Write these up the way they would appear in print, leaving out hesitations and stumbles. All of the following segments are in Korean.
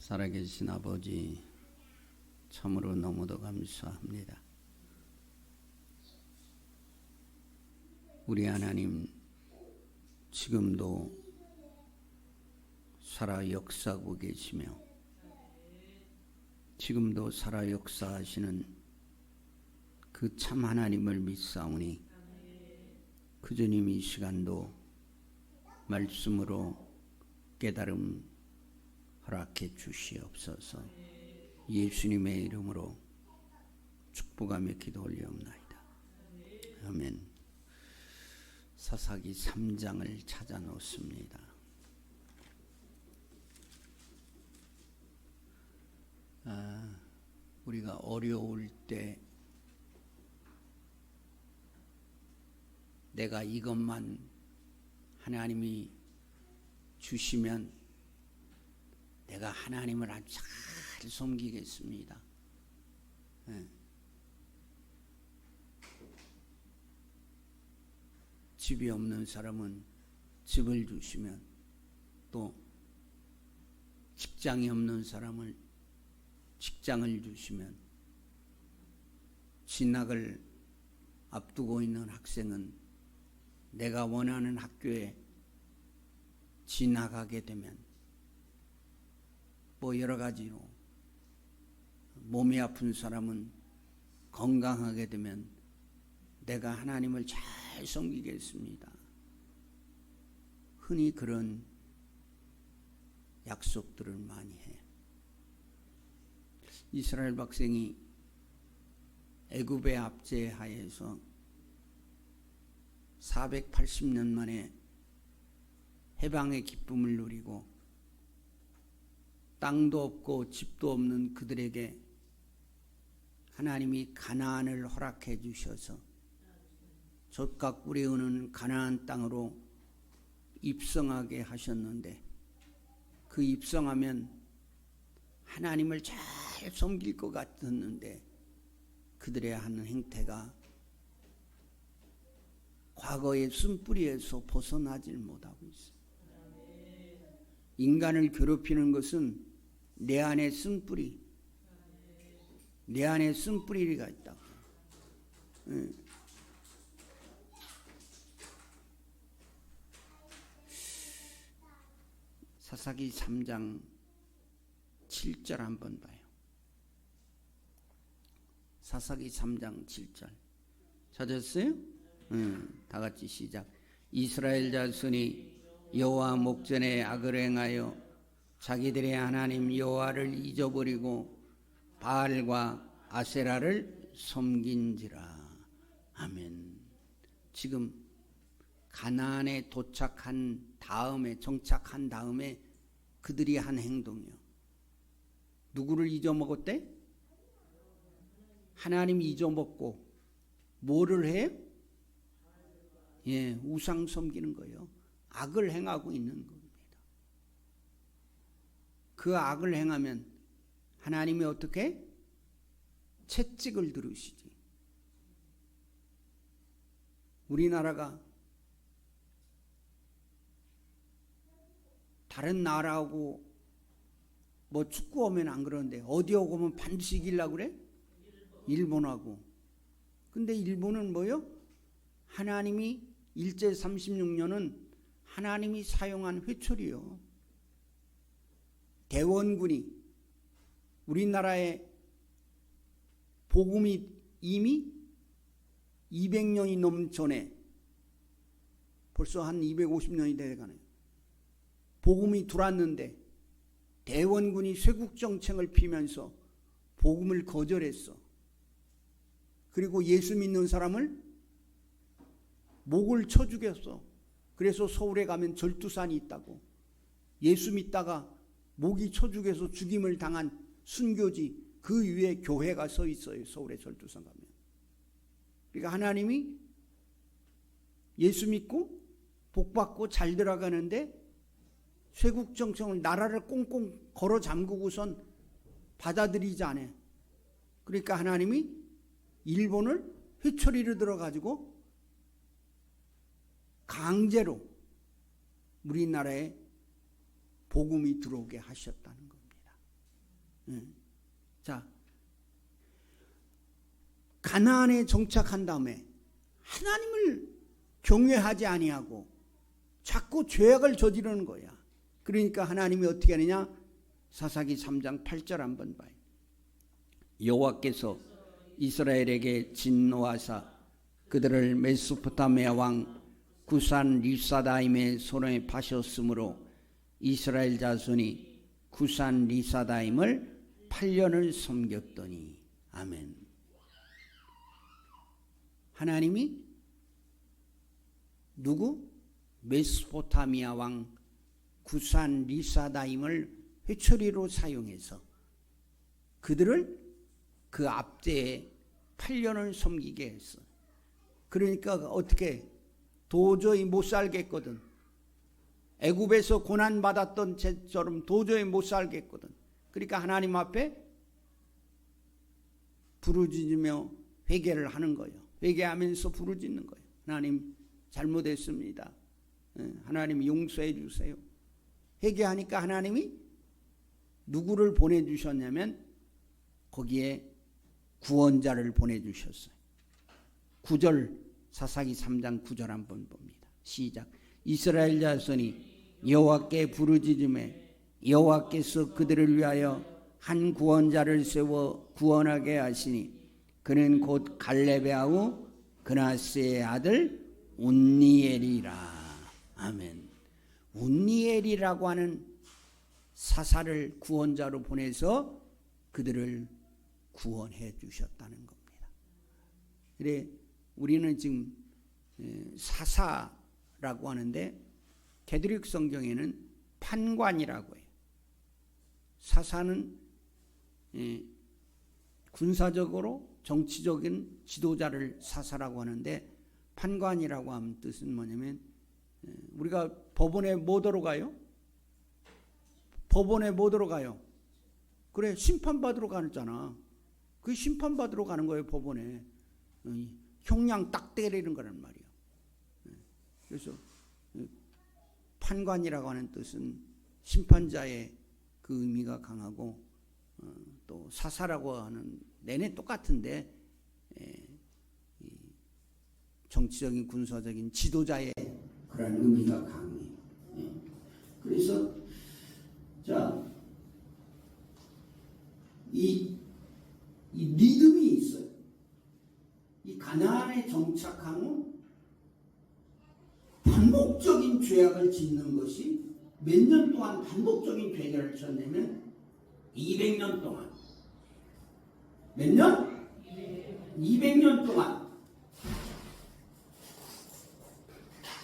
살아계신 아버지, 참으로 너무도 감사합니다. 우리 하나님, 지금도 살아 역사하고 계시며 지금도 살아 역사하시는 그 참 하나님을 믿사오니 그 주님 이 시간도 말씀으로 깨달음 허락해 주시옵소서. 예수님의 이름으로 축복하며 기도 올리옵나이다. 아멘. 사사기 3장을 찾아 놓습니다. 우리가 어려울 때 내가 이것만 하나님이 주시면 내가 하나님을 아주 잘 섬기겠습니다. 집이 없는 사람은 집을 주시면, 또 직장이 없는 사람을 직장을 주시면, 진학을 앞두고 있는 학생은 내가 원하는 학교에 진학하게 되면, 뭐 여러 가지로 몸이 아픈 사람은 건강하게 되면 내가 하나님을 잘 섬기겠습니다. 흔히 그런 약속들을 많이 해. 이스라엘 백성이 애굽의 압제 하에서 480년 만에 해방의 기쁨을 누리고 땅도 없고 집도 없는 그들에게 하나님이 가나안을 허락해 주셔서 젖과 꿀이 흐르는 가나안 땅으로 입성하게 하셨는데, 그 입성하면 하나님을 잘 섬길 것 같았는데 그들의 하는 행태가 과거의 쓴뿌리에서 벗어나질 못하고 있어요. 인간을 괴롭히는 것은 내 안에 쓴뿌리, 내 안에 쓴뿌리가 있다고. 사사기 3장 7절 한번 봐요. 사사기 3장 7절 찾았어요? 다 같이 시작. 이스라엘 자손이 여호와 목전에 악을 행하여 자기들의 하나님 여호와를 잊어버리고 바알과 아세라를 섬긴지라. 아멘. 지금 가나안에 도착한 다음에, 정착한 다음에 그들이 한 행동이요. 누구를 잊어먹었대? 하나님 잊어먹고 뭐를 해요? 우상 섬기는 거예요. 악을 행하고 있는 겁니다. 그 악을 행하면 하나님이 어떻게? 채찍을 들으시지. 우리나라가 다른 나라하고 뭐 축구 오면 안 그러는데 어디 오고 오면 반드시 이기려고 그래? 일본하고. 근데 일본은 뭐요? 하나님이 일제 36년은 하나님이 사용한 회초리요. 대원군이 우리나라에 복음이 이미 200년이 넘 전에, 벌써 한 250년이 돼가네요. 복음이 들어왔는데 대원군이 쇄국정책을 피면서 복음을 거절했어. 그리고 예수 믿는 사람을 목을 쳐 죽였어. 그래서 서울에 가면 절두산이 있다고. 예수 믿다가 목이 쳐 죽여서 죽임을 당한 순교지, 그 위에 교회가 서 있어요. 서울에 절두산 가면. 그러니까 하나님이 예수 믿고 복받고 잘 들어가는데 쇄국정책을, 나라를 꽁꽁 걸어 잠그고선 받아들이지 않아. 그러니까 하나님이 일본을 회초리로 들어가지고 강제로 우리나라에 복음이 들어오게 하셨다는 겁니다. 자, 가나안에 정착한 다음에 하나님을 경외하지 아니하고 자꾸 죄악을 저지르는 거야. 그러니까 하나님이 어떻게 하느냐? 사사기 3장 8절 한번 봐요. 여호와께서 이스라엘에게 진노하사 그들을 메소포타미아 왕 구산 리사다임의 손에 파셨으므로 이스라엘 자손이 구산 리사다임을 8년을 섬겼더니. 아멘. 하나님이 누구? 메소포타미아 왕 구산 리사다임을 회초리로 사용해서 그들을 그 앞제에 8년을 섬기게 했어. 그러니까 어떻게 도저히 못 살겠거든. 애굽에서 고난 받았던 채처럼 도저히 못 살겠거든. 그러니까 하나님 앞에 부르짖으며 회개를 하는 거예요. 회개하면서 부르짖는 거예요. 하나님 잘못했습니다. 하나님 용서해 주세요. 회개하니까 하나님이 누구를 보내주셨냐면 거기에 구원자를 보내주셨어요. 9절 사사기 3장 9절 한번 봅니다. 시작. 이스라엘 자손이 여호와께 부르짖음에 여호와께서 그들을 위하여 한 구원자를 세워 구원하게 하시니 그는 곧 갈렙의 아우 그나스의 아들 운니엘이라. 아멘. 운니엘이라고 하는 사사를 구원자로 보내서 그들을 구원해 주셨다는 겁니다. 그래 우리는 지금 사사라고 하는데 개드릭 성경에는 판관이라고 해요. 사사는 군사적으로 정치적인 지도자를 사사라고 하는데 판관이라고 하는 뜻은 뭐냐면 우리가 법원에 뭐하러 가요? 법원에 뭐하러 가요? 그래 심판받으러 가잖아. 그 심판받으러 가는 거예요. 법원에 형량 딱 때리는 거란 말이에요. 그래서 판관이라고 하는 뜻은 심판자의 그 의미가 강하고 또 사사라고 하는 내내 똑같은데 정치적인 군사적인 지도자의 그런 의미가 강해요. 그래서 자, 이 리듬이 있어요. 이 가나안에 정착한 후 반복적인 죄악을 짓는 것이 몇 년 동안 반복적인 죄악을 쳤냐면 200년 동안. 몇 년? 200년 동안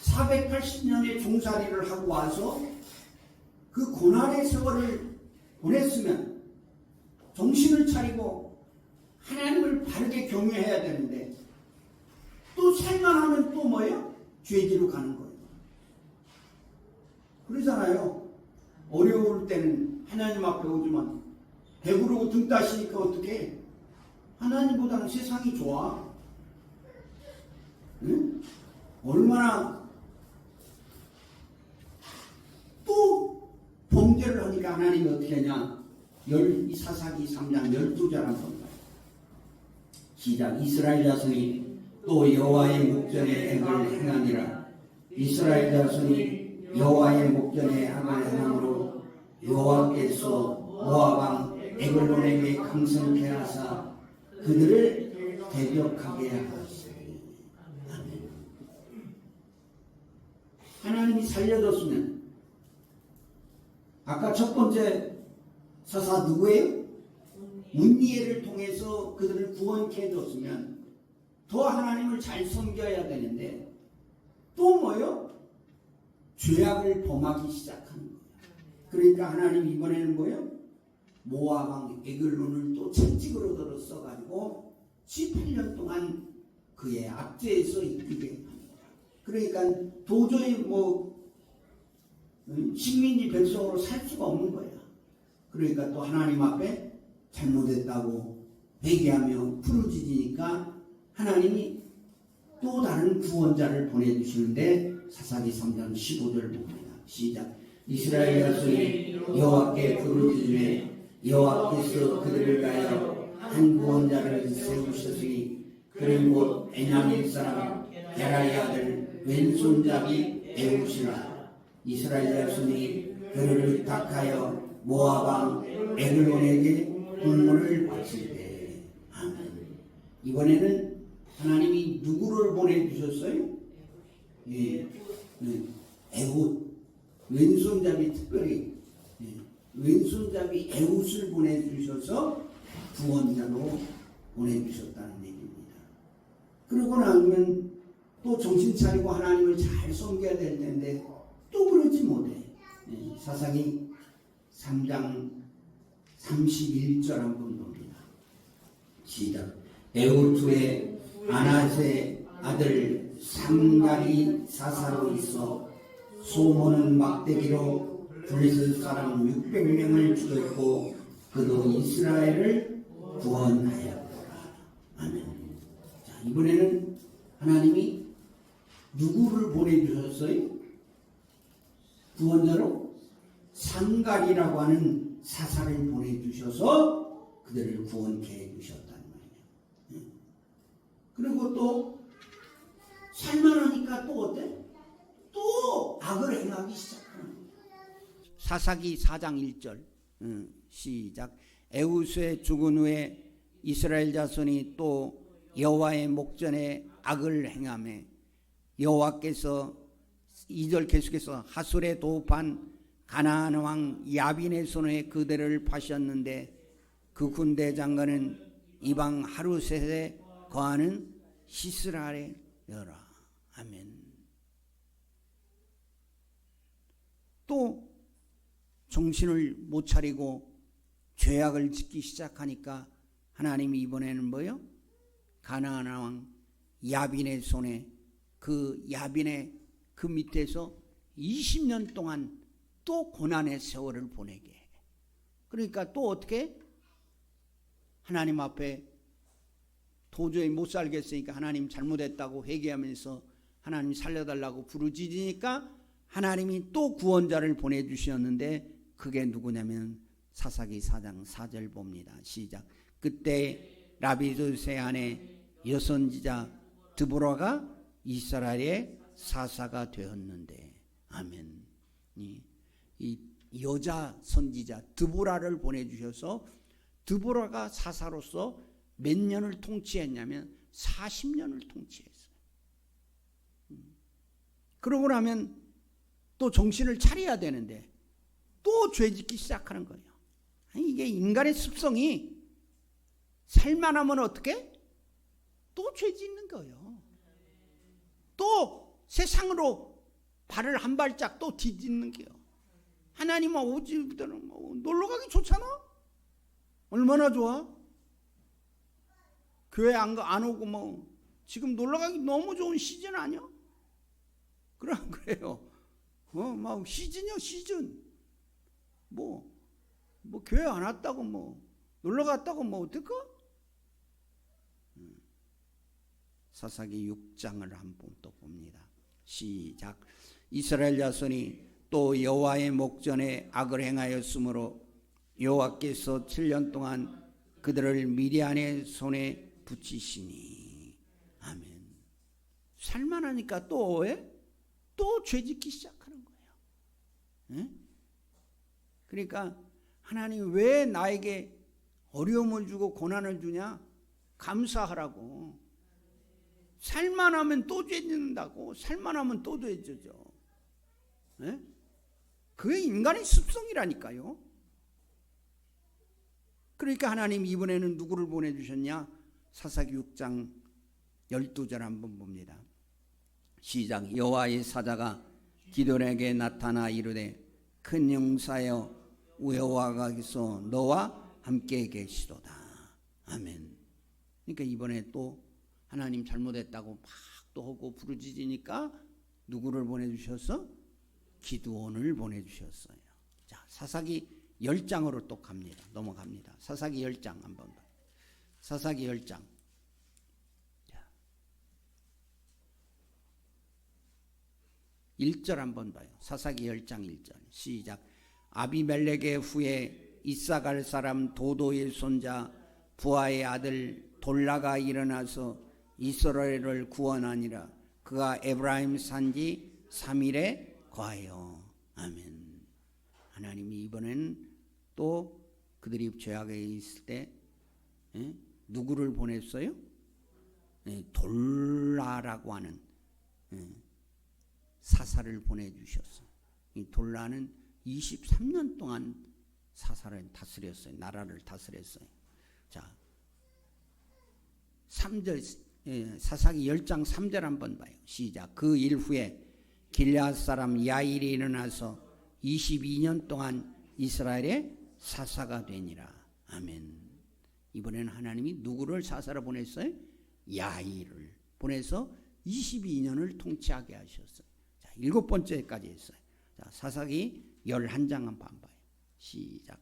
480년의 종살이를 하고 와서 그 고난의 세월을 보냈으면 정신을 차리고 하나님을 바르게 경외해야 되는데 또 살만하면 또 뭐예요? 죄지로 가는 거예요. 그러잖아요. 어려울 때는 하나님 앞에 오지만 배부르고 등 따시니까 어떻게 하나님보다는 세상이 좋아. 응? 얼마나 또 범죄를 하니까 하나님이 어떻게 하냐. 사사기 3장 12절 한번 봐요. 시작. 이스라엘 자손이 또 여호와의 목전에 악을 행하니라. 이스라엘 자손이 여호와의 목전에 악을 행함으로 여호와께서 모압 왕 에글론에게 강성케 하사 그들을 대적하게 하시니. 아멘. 하나님이 살려줬으면 아까 첫 번째 사사 누구예요? 운니엘을 통해서 그들을 구원케 해줬으면 더 하나님을 잘 섬겨야 되는데 또 뭐요? 죄악을 범하기 시작하는 거예요. 그러니까 하나님이 이번에는 뭐예요? 모압 왕 에글론을 또 채찍으로 들어 써가지고 18년 동안 그의 압제에서 이끌게 합니다. 그러니까 도저히 식민지 백성으로 살 수가 없는 거예요. 그러니까 또 하나님 앞에 잘못했다고 회개하며 부르짖으니까 하나님이 또 다른 구원자를 보내주시는데 사사기 3장 15절 봅니다. 시작. 이스라엘 자손이 여호와께 부르짖으매 여호와께서 그들을 위하여 한 구원자를 세우셨으니 그는 곧 베냐민 사람 게라의 아들 왼손잡이 에웃이라. 이스라엘 자손이 그를 의탁하여 모압 왕 에글론에게 분문을 바칠 때. 아멘. 이번에는 하나님이 누구를 보내주셨어요? 예, 에웃, 왼손잡이, 특별히 왼손잡이 에웃을 보내주셔서 구원자로 보내주셨다는 얘기입니다. 그러고 나면 또 정신 차리고 하나님을 잘 섬겨야 될 텐데 또 그러지 못해. 사사기 3장 31절 한번 봅니다. 시작. 에웃의 아낫의 아들 삼갈이 사사로 있어 소모는 막대기로 블레셋 사람 600명을 죽였고 그도 이스라엘을 구원하였더라. 아멘. 자, 이번에는 하나님이 누구를 보내주셨어요? 구원자로 삼갈이라고 하는 사사를 보내주셔서 그들을 구원케 해주셨다는 말이에요. 그리고 또 살만하니까 또 어때? 또 악을 행하기 시작하는 거예요. 사사기 4장 1절 시작. 에웃의 죽은 후에 이스라엘 자손이 또 여호와의 목전에 악을 행하며 여호와께서 2절 계속해서 하솔에 도읍한 가나안 왕 야빈의 손에 그들을 파셨는데 그 군대 장관은 이방 하루셋에 거하는 시스라에여라. 아멘. 또 정신을 못 차리고 죄악을 짓기 시작하니까 하나님이 이번에는 뭐요? 가나안 왕 야빈의 손에 그 야빈의 그 밑에서 20년 동안 또 고난의 세월을 보내게 해. 그러니까 또 어떻게? 하나님 앞에 도저히 못 살겠으니까 하나님 잘못했다고 회개하면서 하나님 살려달라고 부르짖으니까 하나님이 또 구원자를 보내주셨는데 그게 누구냐면 사사기 4장 4절 봅니다. 시작. 그때 라비스의 아내 여선지자 드보라가 이스라엘의 사사가 되었는데. 아멘. 이 여자 선지자 드보라를 보내주셔서 드보라가 사사로서 몇 년을 통치했냐면 40년을 통치했어요. 그러고 나면 또 정신을 차려야 되는데 또 죄짓기 시작하는 거예요. 아니, 이게 인간의 습성이 살만하면 어떻게? 또 죄짓는 거예요. 또 세상으로 발을 한 발짝 또 뒤집는 게요. 하나님은 오지들은 뭐 놀러가기 좋잖아. 얼마나 좋아? 교회 안 오고 뭐 지금 놀러가기 너무 좋은 시즌 아니야? 그래요. 막 시즌이요, 시즌. 뭐 교회 안 왔다고 뭐 놀러 갔다고 뭐 어떨까? 사사기 6장을 한번 또 봅니다. 시작. 이스라엘 자손이 또 여호와의 목전에 악을 행하였으므로 여호와께서 7년 동안 그들을 미디안의 손에 붙이시니. 아멘. 살만하니까 또 왜? 또 죄짓기 시작하는 거예요. 네? 그러니까 하나님 왜 나에게 어려움을 주고 고난을 주냐? 감사하라고. 살만하면 또 죄짓는다고. 살만하면 또 죄지죠. 네? 그게 인간의 습성이라니까요. 그러니까 하나님 이번에는 누구를 보내주셨냐? 사사기 6장 12절 한번 봅니다. 시작. 여호와의 사자가 기드온에게 나타나 이르되 큰 용사여 여호와께서 너와 함께 계시도다. 아멘. 그러니까 이번에 또 하나님 잘못했다고 막 또 하고 부르짖으니까 누구를 보내주셨어? 기드온을 보내주셨어요. 자, 사사기 10장으로 또 갑니다. 넘어갑니다. 사사기 10장 한번 봐요. 사사기 10장. 자, 1절 한번 봐요. 사사기 10장 1절. 시작. 아비멜렉의 후에 이사갈 사람 도도의 손자 부하의 아들 돌라가 일어나서 이스라엘을 구원하니라. 그가 에브라임 산지 3일에 거하여. 아멘. 하나님이 이번에는 또 그들이 죄악에 있을 때 누구를 보냈어요? 돌라라고 하는 사사를 보내주셨어요. 이 돌라는 23년 동안 사사를 다스렸어요. 나라를 다스렸어요. 자, 3절, 사사기 10장 3절 한번 봐요. 시작. 그 일 후에 길앗 사람 야일이 일어나서 22년 동안 이스라엘의 사사가 되니라. 아멘. 이번에는 하나님이 누구를 사사로 보냈어요? 야일을 보내서 22년을 통치하게 하셨어요. 자, 7번째까지 했어요. 자, 사사기 11장 한번 봐요. 시작.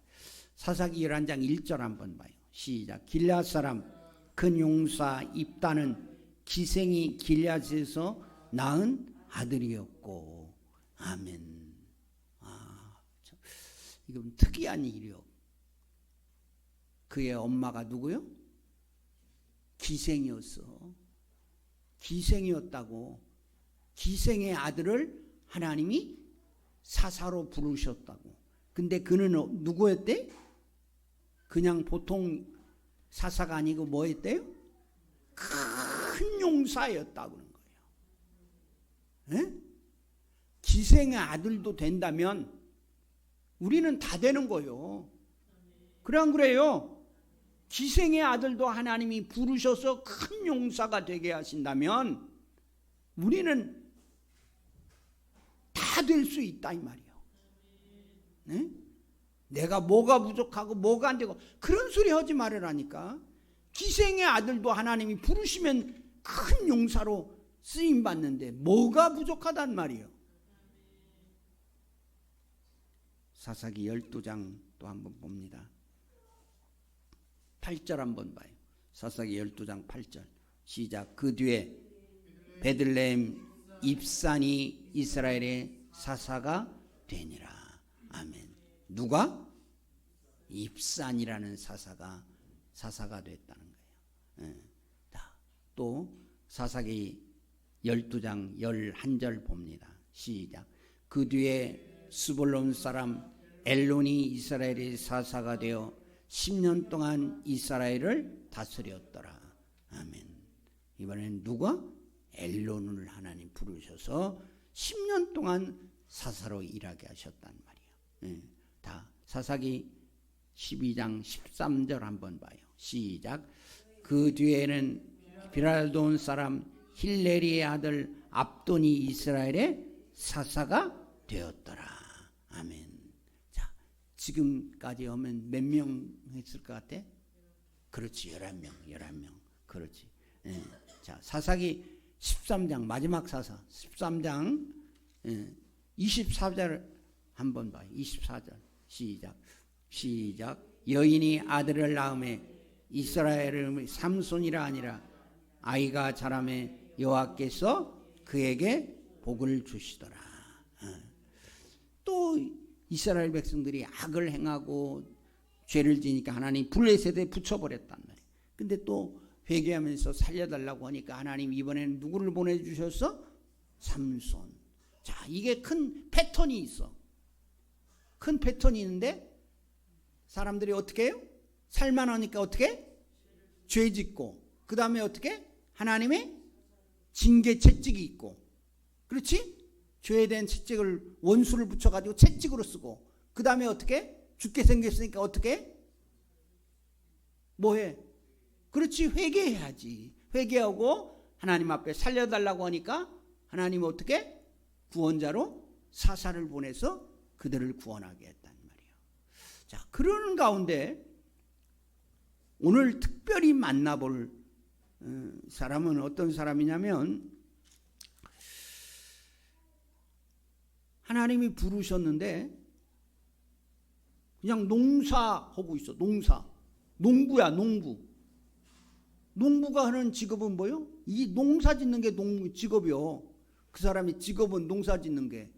사사기 11장 1절 한번 봐요. 시작. 길앗 사람 큰 용사 입다는 기생이 길앗에서 낳은 아들이었고. 아멘. 이건 특이한 일이요. 그의 엄마가 누구요? 기생이었어. 기생이었다고. 기생의 아들을 하나님이 사사로 부르셨다고. 근데 그는 누구였대? 그냥 보통 사사가 아니고 뭐였대요? 큰 용사였다고 그런 거예요. 에? 기생의 아들도 된다면 우리는 다 되는 거예요. 그래 안 그래요? 기생의 아들도 하나님이 부르셔서 큰 용사가 되게 하신다면 우리는 다 될 수 있다 이 말이에요. 네? 내가 뭐가 부족하고 뭐가 안 되고 그런 소리 하지 말으라니까. 기생의 아들도 하나님이 부르시면 큰 용사로 쓰임 받는데 뭐가 부족하단 말이에요. 사사기 12장 또 한번 봅니다. 8절 한번 봐요. 사사기 12장 8절 시작. 그 뒤에 베들레헴 입산이 이스라엘의 사사가 되니라. 아멘. 누가? 입산이라는 사사가 됐다는 거예요. 또 사사기 12장 11절 봅니다. 시작. 그 뒤에 스불론 사람 엘론이 이스라엘의 사사가 되어 10년 동안 이스라엘을 다스렸더라. 아멘. 이번엔 누가? 엘론을 하나님 부르셔서 10년 동안 사사로 일하게 하셨단 말이에요. 다 사사기 12장 13절 한번 봐요. 시작. 그 뒤에는 비랄돈 사람 힐레리의 아들 압돈이 이스라엘의 사사가 되었더라. 아멘. 자, 지금까지 하면 몇 명 했을 것 같아? 그렇지, 11명. 그렇지. 자, 사사기 13장 마지막 사사 13장 24절 한번 봐요. 24절 시작. 여인이 아들을 낳음에 이스라엘의 삼손이라 아니라 아이가 자라매 여호와께서 그에게 복을 주시더라. 또 이스라엘 백성들이 악을 행하고 죄를 지니까 하나님 블레셋에 붙여버렸단 말이에요. 근데 또 회개하면서 살려달라고 하니까 하나님 이번에는 누구를 보내주셨어? 삼손. 자, 이게 큰 패턴이 있어. 큰 패턴이 있는데 사람들이 어떻게 해요? 살만하니까 어떻게? 죄 짓고 그 다음에 어떻게? 하나님의 징계 채찍이 있고, 그렇지? 죄에 대한 채찍을 원수를 붙여가지고 채찍으로 쓰고 그 다음에 어떻게? 죽게 생겼으니까 어떻게? 뭐해? 그렇지, 회개해야지. 회개하고 하나님 앞에 살려달라고 하니까 하나님 어떻게? 구원자로 사사를 보내서 그들을 구원하게 했단 말이에요. 자, 그러는 가운데 오늘 특별히 만나볼 사람은 어떤 사람이냐면 하나님이 부르셨는데 그냥 농사하고 있어. 농부야, 농부. 농부가 하는 직업은 뭐요? 이 농사 짓는 게 직업이요. 그 사람의 직업은 농사 짓는 게.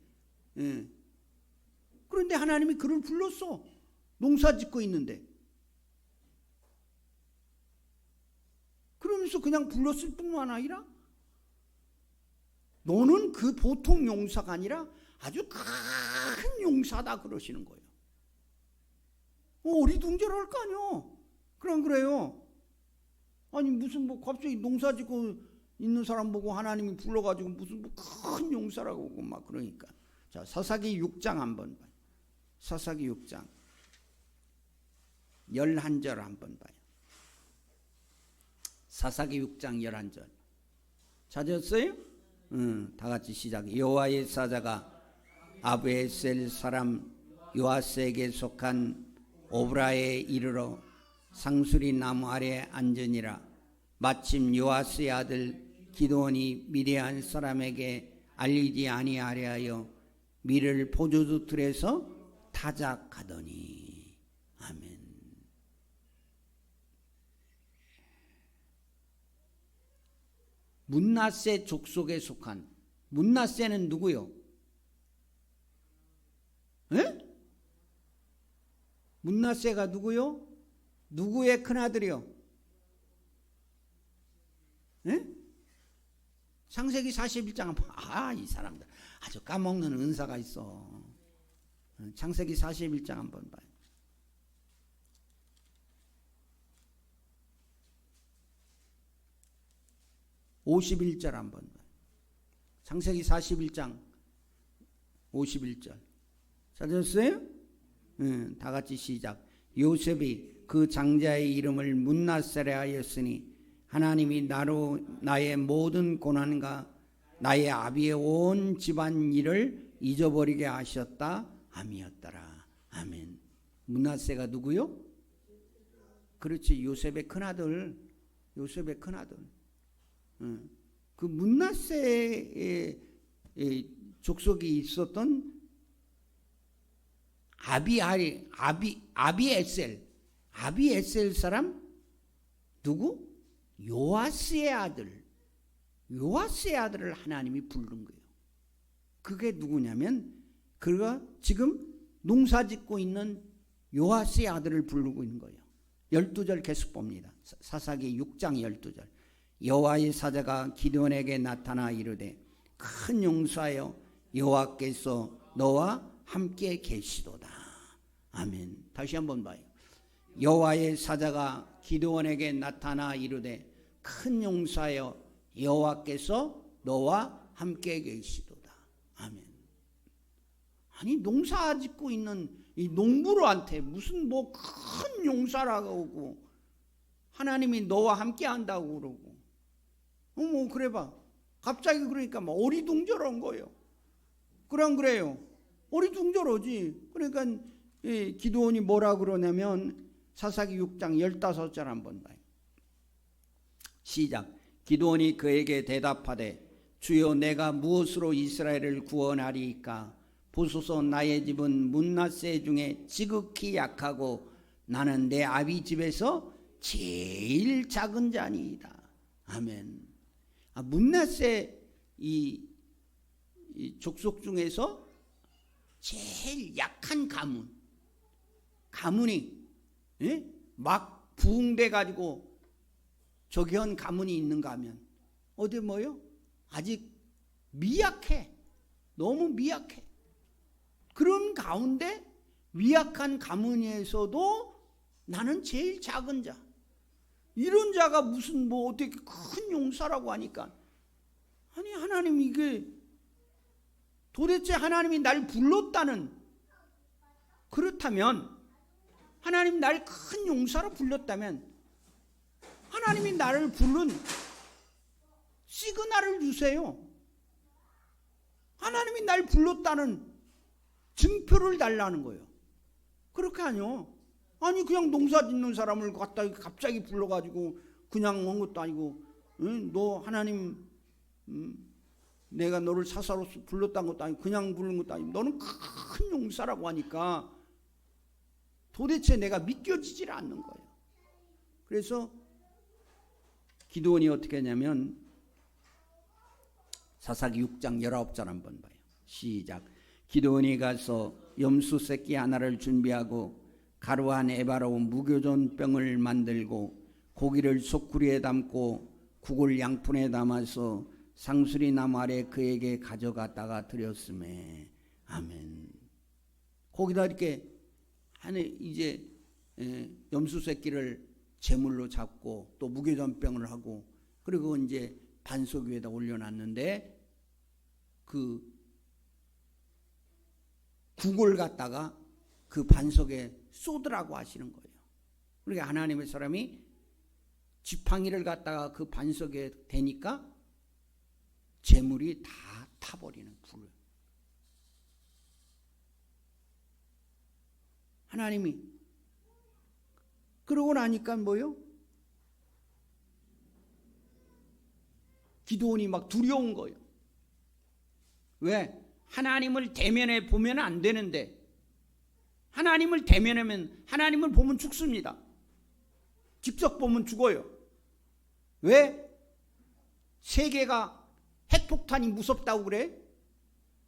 그런데 하나님이 그를 불렀어. 농사 짓고 있는데. 그러면서 그냥 불렀을 뿐만 아니라 너는 그 보통 용사가 아니라 아주 큰 용사다 그러시는 거예요. 어리둥절할 거 아니요. 그래요. 아니 무슨 뭐 갑자기 농사 짓고 있는 사람 보고 하나님이 불러가지고 무슨 뭐 큰 용사라고 막 그러니까. 자, 사사기 6장 한번 봐요. 사사기 6장 11절 한번 봐요. 사사기 6장 11절 찾았어요? 다 같이 시작. 여호와의 사자가 아브에셀 사람 요아스에게 속한 오브라에 이르러 상수리 나무 아래 앉으니라. 마침 요아스의 아들 기드온이 미디안 사람에게 알리지 아니하려 하여 밀을 포도주 틀에서 타작하더니. 아멘. 문나세 족속에 속한, 문나세는 누구요? 에? 문나세가 누구요? 누구의 큰아들이요? 에? 창세기 41장 이 사람들 아주 까먹는 은사가 있어. 창세기 41장 한번 봐요. (51절) 한번 봐요. 창세기 41장 51절 찾았어요? 다 같이 시작. 요셉이 그 장자의 이름을 문나세라 하였으니 하나님이 나로 나의 모든 고난과 나의 아비의 온 집안 일을 잊어버리게 하셨다 함이었더라. 아멘. 문나세가 누구요? 그렇지, 요셉의 큰아들. 요셉의 큰아들. 그 문나세의 족속이 있었던 아비에셀 사람 누구? 요아스의 아들. 요아스의 아들을 하나님이 부른 거예요. 그게 누구냐면 그가 지금 농사 짓고 있는 요아스의 아들을 부르고 있는 거예요. 12절 계속 봅니다. 사사기 6장 12절. 여호와의 사자가 기드온에게 나타나 이르되 큰 용사여 여호와께서 너와 함께 계시도다. 아멘. 다시 한번 봐요. 여호와의 사자가 기드온에게 나타나 이르되 큰 용사여 여호와께서 너와 함께 계시도다. 아멘. 아니 농사 짓고 있는 이 농부로한테 무슨 뭐 큰 용사라고 하고 하나님이 너와 함께 한다고 그러고 뭐 그래봐. 갑자기 그러니까 뭐 어리둥절한 거예요. 그래요. 어리둥절하지. 그러니까 기드온이 뭐라 그러냐면 사사기 6장 15절 한번 봐요. 시작. 기드온이 그에게 대답하되 주여 내가 무엇으로 이스라엘을 구원하리이까? 보소서 나의 집은 문나세 중에 지극히 약하고 나는 내 아비 집에서 제일 작은 자니이다. 아멘. 문나세 이 족속 중에서 제일 약한 가문이 막 부흥돼 가지고 저기 한 가문이 있는가 하면 어디 뭐요? 아직 미약해. 너무 미약해. 그런 가운데 미약한 가문에서도 나는 제일 작은 자. 이런 자가 무슨 뭐 어떻게 큰 용사라고 하니까 아니 하나님 이게 도대체 하나님이 날 불렀다는 그렇다면 하나님 날 큰 용사로 불렀다면 하나님이 나를 부른 시그널을 주세요. 하나님이 날 불렀다는 증표를 달라는 거예요. 그렇게 아니요. 아니 그냥 농사 짓는 사람을 갖다 갑자기 불러가지고 그냥 온 것도 아니고 너 하나님 내가 너를 사사로서 불렀다는 것도 아니고 그냥 부른 것도 아니고 너는 큰 용사라고 하니까 도대체 내가 믿겨지질 않는 거예요. 그래서 기드온이 어떻게 하냐면 사사기 6장 19절 한번 봐요. 시작. 기드온이 가서 염소 새끼 하나를 준비하고 가루한 에바로 무교존병을 만들고 고기를 소쿠리에 담고 국을 양푼에 담아서 상수리 나무 아래 그에게 가져갔다가 드렸음에 아멘. 거기다 이렇게 하늘 이제 염소 새끼를 제물로 잡고 또 무교전병을 하고 그리고 이제 반석 위에다 올려놨는데 그 국을 갖다가 그 반석에 쏟으라고 하시는 거예요. 그러니까 하나님의 사람이 지팡이를 갖다가 그 반석에 대니까 재물이 다 타버리는 불. 하나님이 그러고 나니까 뭐요? 기드온이 막 두려운 거예요. 왜? 하나님을 대면해 보면 안 되는데 하나님을 대면하면 하나님을 보면 죽습니다. 직접 보면 죽어요. 왜? 세계가 핵폭탄이 무섭다고 그래?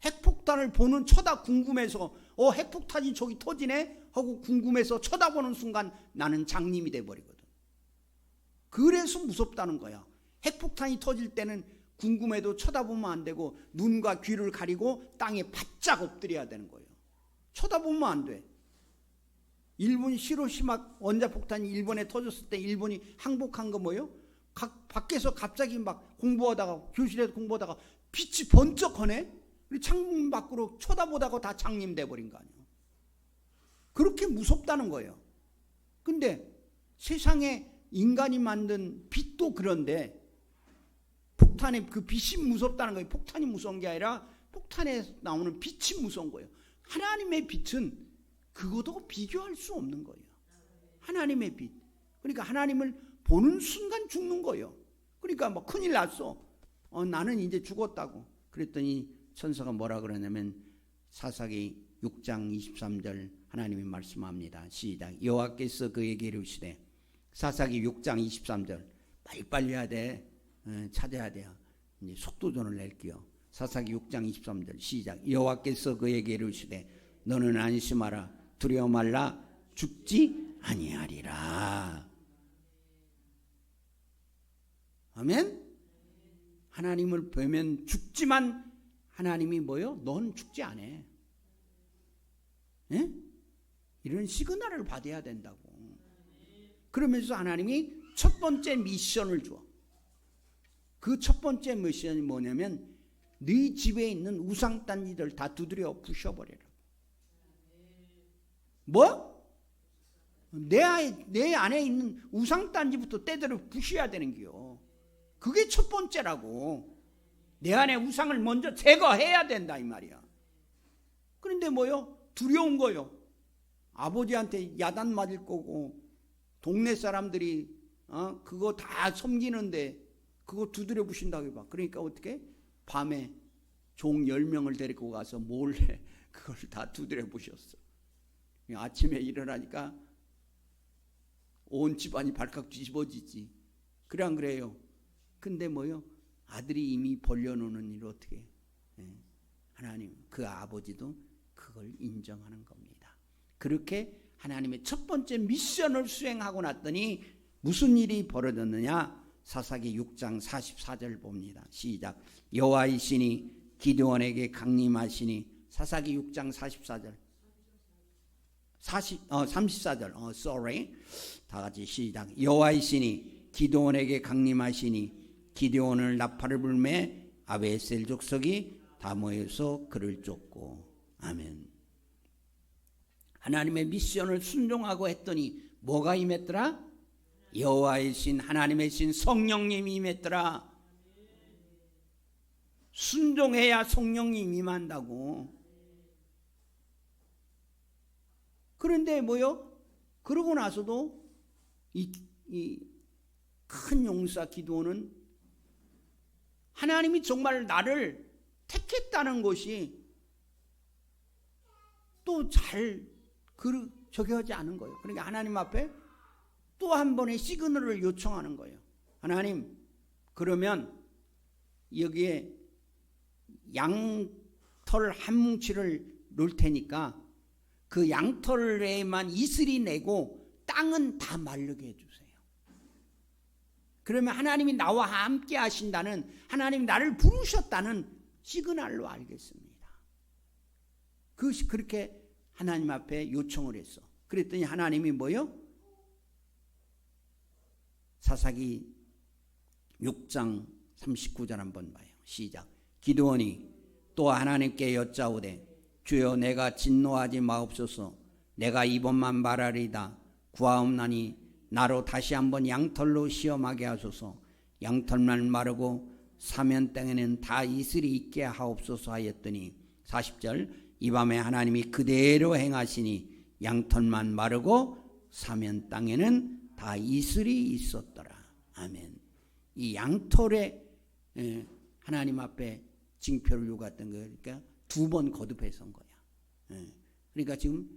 핵폭탄을 보는 궁금해서 핵폭탄이 저기 터지네 하고 궁금해서 쳐다보는 순간 나는 장님이 돼버리거든. 그래서 무섭다는 거야. 핵폭탄이 터질 때는 궁금해도 쳐다보면 안 되고 눈과 귀를 가리고 땅에 바짝 엎드려야 되는 거예요. 쳐다보면 안 돼. 일본 히로시마 원자폭탄이 일본에 터졌을 때 일본이 항복한 거 뭐예요? 밖에서 갑자기 막 공부하다가 교실에서 공부하다가 빛이 번쩍하네. 창문 밖으로 쳐다보다가 다 장님 돼버린 거 아니에요. 그렇게 무섭다는 거예요. 근데 세상에 인간이 만든 빛도 그런데 폭탄의 그 빛이 무섭다는 거예요. 폭탄이 무서운 게 아니라 폭탄에 나오는 빛이 무서운 거예요. 하나님의 빛은 그것도 비교할 수 없는 거예요. 하나님의 빛. 그러니까 하나님을 보는 순간 죽는 거예요. 그러니까 뭐 큰일 났어. 나는 이제 죽었다고. 그랬더니 천사가 뭐라 그러냐면 사사기 6장 23절 하나님이 말씀합니다. 시작. 여호와께서 그에게 이르시되 사사기 6장 23절 빨리빨리 해야 돼. 찾아야 돼요. 이제 속도전을 낼게요. 사사기 6장 23절 시작. 여호와께서 그에게 이르시되 너는 안심하라 두려워 말라 죽지 아니하리라. 아멘. 하나님을 보면 죽지만 하나님이 뭐요? 넌 죽지 않아. 예? 이런 시그널을 받아야 된다고. 그러면서 하나님이 첫 번째 미션을 줘. 그 첫 번째 미션이 뭐냐면 네 집에 있는 우상단지들 다 두드려 부셔버려라. 뭐? 내 안에 있는 우상단지부터 때대로 부셔야 되는 거요. 그게 첫 번째라고. 내 안에 우상을 먼저 제거해야 된다 이 말이야. 그런데 뭐요? 두려운 거요. 아버지한테 야단 맞을 거고 동네 사람들이 그거 다 섬기는데 그거 두드려 부신다고 해봐. 그러니까 어떻게? 밤에 종 10명을 데리고 가서 몰래 그걸 다 두드려 부셨어. 아침에 일어나니까 온 집안이 발칵 뒤집어지지. 그래 안 그래요? 근데 뭐요? 아들이 이미 벌려놓는 일을 어떻게 해? 하나님 그 아버지도 그걸 인정하는 겁니다. 그렇게 하나님의 첫 번째 미션을 수행하고 났더니 무슨 일이 벌어졌느냐? 사사기 6장 44절 봅니다. 시작. 여호와이시니 기드온에게 강림하시니 사사기 6장 44절 34절 sorry 다 같이 시작. 여호와이시니 기드온에게 강림하시니 기드온을 나팔을 불매 아베셀 족속이 다 모여서 그를 쫓고. 아멘. 하나님의 미션을 순종하고 했더니 뭐가 임했더라? 여호와의 신 하나님의 신 성령님이 임했더라. 순종해야 성령님이 임한다고. 그런데 뭐요? 그러고 나서도 이 큰 용사 기드온은 하나님이 정말 나를 택했다는 것이 또 잘 저기 하지 않은 거예요. 그러니까 하나님 앞에 또 한 번의 시그널을 요청하는 거예요. 하나님, 그러면 여기에 양털 한 뭉치를 놓을 테니까 그 양털에만 이슬이 내고 땅은 다 마르게 해주세요. 그러면 하나님이 나와 함께 하신다는, 하나님이 나를 부르셨다는 시그널로 알겠습니다. 그렇게 하나님 앞에 요청을 했어. 그랬더니 하나님이 뭐요? 사사기 6장 39절 한번 봐요. 시작. 기드온이 또 하나님께 여짜오되 주여 내가 진노하지 마옵소서. 내가 이번만 말하리다. 구하옵나니 나로 다시 한번 양털로 시험하게 하소서. 양털만 마르고 사면 땅에는 다 이슬이 있게 하옵소서 하였더니 40절. 이 밤에 하나님이 그대로 행하시니 양털만 마르고 사면 땅에는 다 이슬이 있었더라. 아멘. 이 양털에 하나님 앞에 징표를 요구했던 거예요. 그러니까 2번 거듭해서 한 거야. 그러니까 지금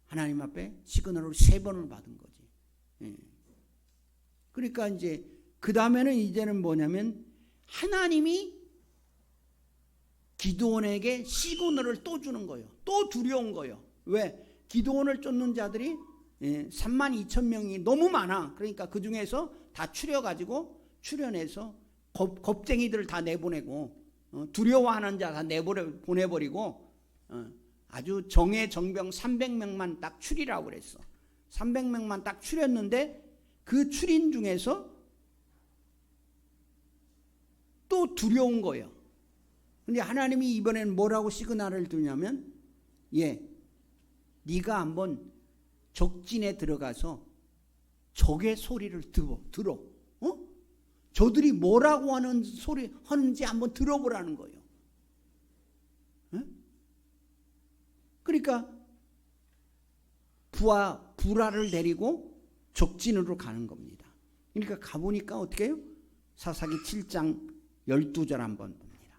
하나님 앞에 시그널을 3번을 받은 거지. 그러니까 이제 그 다음에는 이제는 뭐냐면 하나님이 기드온에게 시그널을 또 주는 거예요. 또 두려운 거예요. 왜? 기드온을 쫓는 자들이 32,000명이 너무 많아. 그러니까 그 중에서 다 출연해서 겁쟁이들을 다 내보내고 두려워하는 자 다 보내버리고 아주 정예 정병 300명만 딱 추리라고 그랬어. 300명만 딱 추렸는데 그 추린 중에서 또 두려운 거예요. 근데 하나님이 이번에는 뭐라고 시그널을 주냐면 네가 한번 적진에 들어가서 적의 소리를 들어. 저들이 뭐라고 하는지 한번 들어보라는 거예요. 그러니까 부라를 데리고 적진으로 가는 겁니다. 그러니까 가보니까 어떻게 해요? 사사기 7장 12절 한번 봅니다.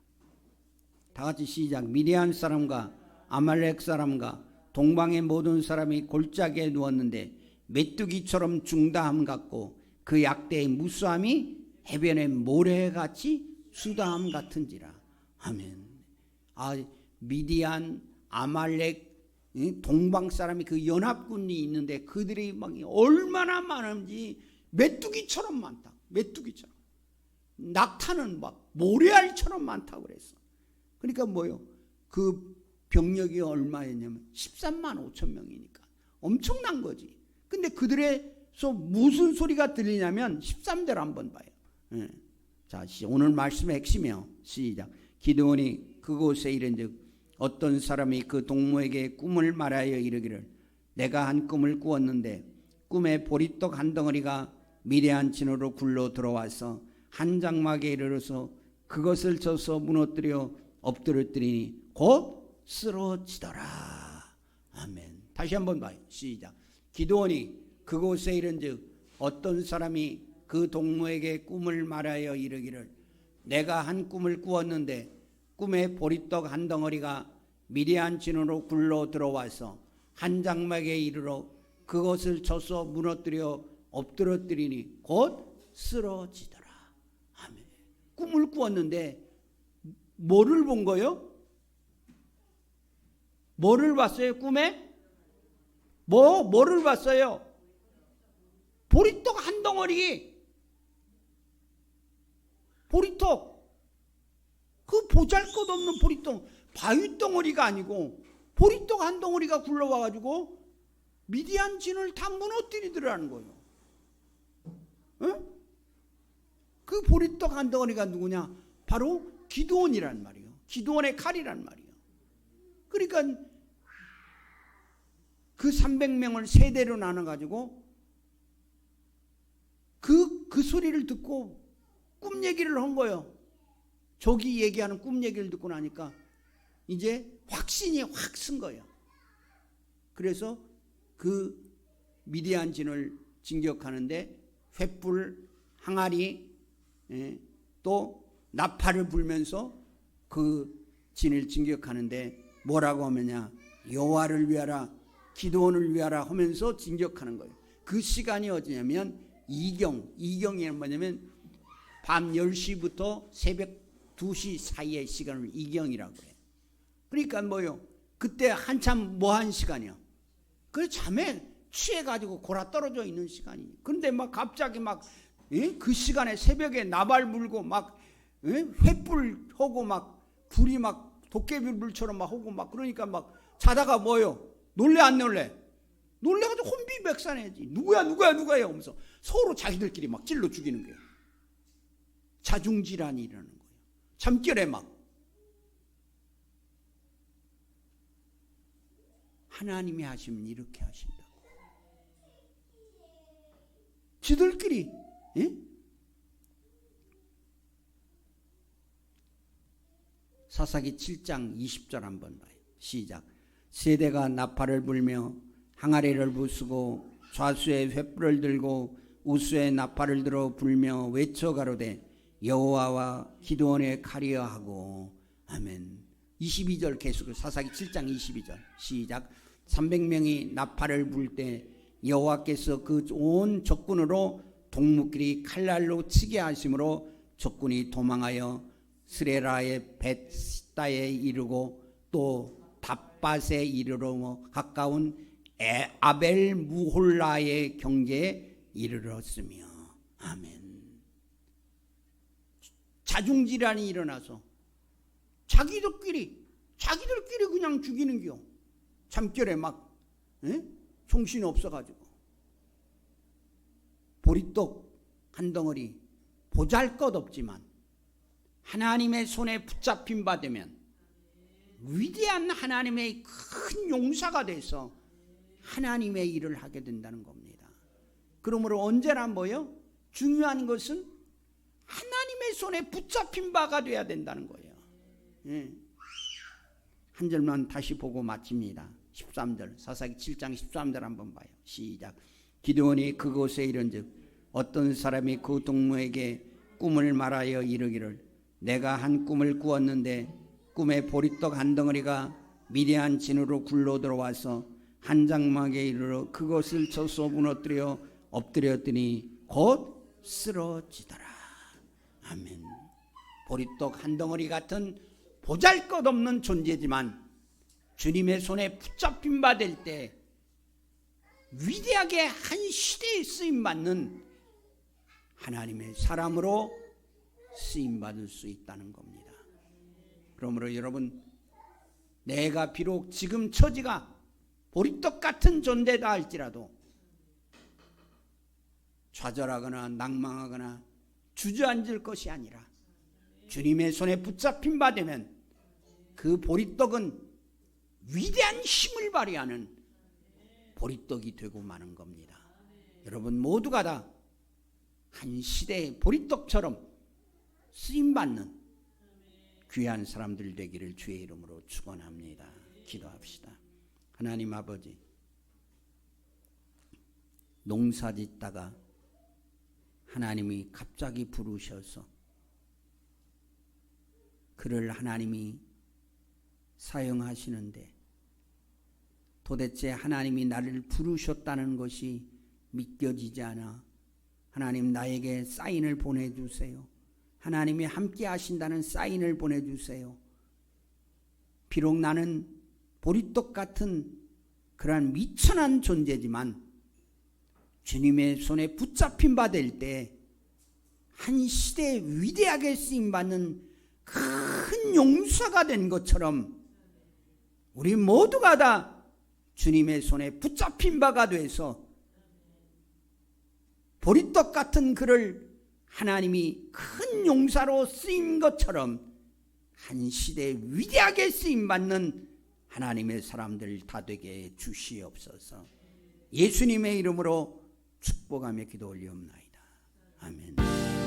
다 같이 시작. 미디안 사람과 아말렉 사람과 동방의 모든 사람이 골짜기에 누웠는데 메뚜기처럼 중다함 같고 그 약대의 무수함이 해변의 모래같이 수다함 같은지라. 아멘. 미디안, 아말렉, 동방 사람이 그 연합군이 있는데 그들이 막 얼마나 많은지 메뚜기처럼 많다. 메뚜기처럼. 낙타는 막 모래알처럼 많다고 그랬어. 그러니까 뭐요? 그 병력이 얼마였냐면 13만 5천 명이니까 엄청난 거지. 근데 그들에서 무슨 소리가 들리냐면 13절 한번 봐요. 자, 오늘 말씀의 핵심이요. 시작. 기드온이 그곳에 이른즉 어떤 사람이 그 동무에게 꿈을 말하여 이르기를 내가 한 꿈을 꾸었는데 꿈에 보리떡 한 덩어리가 미대한 진으로 굴러 들어와서 한 장막에 이르러서 그것을 쳐서 무너뜨려 엎드렸더니 곧 쓰러지더라. 아멘. 다시 한번 봐요. 시작. 기드온이 그곳에 이른즉 어떤 사람이 그 동무에게 꿈을 말하여 이르기를 내가 한 꿈을 꾸었는데 꿈에 보리떡 한 덩어리가 미디안 진으로 굴러 들어와서 한 장막에 이르러 그것을 쳐서 무너뜨려 엎드러뜨리니 곧 쓰러지더라. 아멘. 꿈을 꾸었는데 뭐를 본 거요? 뭐를 봤어요? 꿈에? 뭐를 봤어요? 보리떡 한 덩어리. 보리떡. 그 보잘것없는 보리떡. 바위덩어리가 아니고 보리떡 한 덩어리가 굴러와가지고 미디안 진을 다 무너뜨리더라는 거예요. 응? 그 보리떡 한 덩어리가 누구냐? 바로 기드온이란 말이에요. 기드온의 칼이란 말이에요. 그러니까 그 300명을 세대로 나눠가지고 그 소리를 듣고 꿈 얘기를 한 거예요. 저기 얘기하는 꿈 얘기를 듣고 나니까 이제 확신이 확 쓴 거예요. 그래서 그 미디안 진을 진격하는데 횃불, 항아리, 또 나팔을 불면서 그 진을 진격하는데 뭐라고 하느냐? 여호와를 위하라, 기드온을 위하라 하면서 진격하는 거예요. 그 시간이 어디냐면 이경이 뭐냐면 밤 10시부터 새벽 2시 사이의 시간을 이경이라고 해요. 그러니까 뭐요? 그때 한참 뭐한 시간이요? 그 잠에 취해가지고 골아 떨어져 있는 시간이. 그런데 막 갑자기 막 그 시간에 새벽에 나발 불고 막 횃불 하고 막 불이 막 도깨비불처럼 막 하고 막 그러니까 막 자다가 뭐요? 놀래 안 놀래? 놀래가지고 혼비백산해야지. 누구야 하면서 서로 자기들끼리 막 찔러 죽이는 거예요. 자중질환이 일어나는 거예요. 잠결에 막. 하나님이 하시면 이렇게 하신다고. 지들끼리 사사기 7장 20절 한번 봐요. 시작. 세대가 나팔을 불며 항아리를 부수고 좌수에 횃불을 들고 우수에 나팔을 들어 불며 외쳐 가로되 여호와와 기드온의 칼이여 하고. 아멘. 22절 계속. 사사기 7장 22절 시작. 300명이 나팔을 불 때 여호와께서 그 온 적군으로 동무끼리 칼날로 치게 하심으로 적군이 도망하여 스레라의 벳시다에 이르고 또 답밭에 이르러 가까운 아벨 무홀라의 경계에 이르렀으며. 아멘. 자중질환이 일어나서 자기들끼리 그냥 죽이는겨. 잠결에 막 정신이 없어가지고. 보리떡 한 덩어리 보잘것없지만 하나님의 손에 붙잡힌 바 되면 위대한 하나님의 큰 용사가 돼서 하나님의 일을 하게 된다는 겁니다. 그러므로 언제나 뭐요? 중요한 것은 하나님의 손에 붙잡힌 바가 돼야 된다는 거예요. 한 절만 다시 보고 마칩니다. 13절 사사기 7장 13절 한번 봐요. 시작. 기드온이 그곳에 이른즉 어떤 사람이 그 동무에게 꿈을 말하여 이르기를 내가 한 꿈을 꾸었는데 꿈에 보리떡 한 덩어리가 미대한 진으로 굴러 들어와서 한 장막에 이르러 그것을 쳐서 무너뜨려 엎드렸더니 곧 쓰러지더라. 아멘. 보리떡 한 덩어리 같은 보잘것없는 존재지만 주님의 손에 붙잡힌 바 될 때 위대하게 한 시대에 쓰임받는 하나님의 사람으로 쓰임받을 수 있다는 겁니다. 그러므로 여러분, 내가 비록 지금 처지가 보리떡 같은 존재다 할지라도 좌절하거나 낭망하거나 주저앉을 것이 아니라 주님의 손에 붙잡힌 바 되면 그 보리떡은 위대한 힘을 발휘하는 보리떡이 되고 마는 겁니다. 여러분 모두가 다 한 시대의 보리떡처럼 쓰임받는 귀한 사람들 되기를 주의 이름으로 축원합니다. 기도합시다. 하나님 아버지, 농사 짓다가 하나님이 갑자기 부르셔서 그를 하나님이 사용하시는데 도대체 하나님이 나를 부르셨다는 것이 믿겨지지 않아 하나님 나에게 사인을 보내주세요. 하나님이 함께 하신다는 사인을 보내주세요. 비록 나는 보리떡 같은 그러한 미천한 존재지만 주님의 손에 붙잡힌 바 될 때 한 시대에 위대하게 쓰임받는 큰 용사가 된 것처럼 우리 모두가 다 주님의 손에 붙잡힌 바가 돼서 보리떡 같은 그를 하나님이 큰 용사로 쓰인 것처럼 한 시대에 위대하게 쓰임받는 하나님의 사람들 다 되게 주시옵소서. 예수님의 이름으로 축복하며 기도 올리옵나이다. 아멘.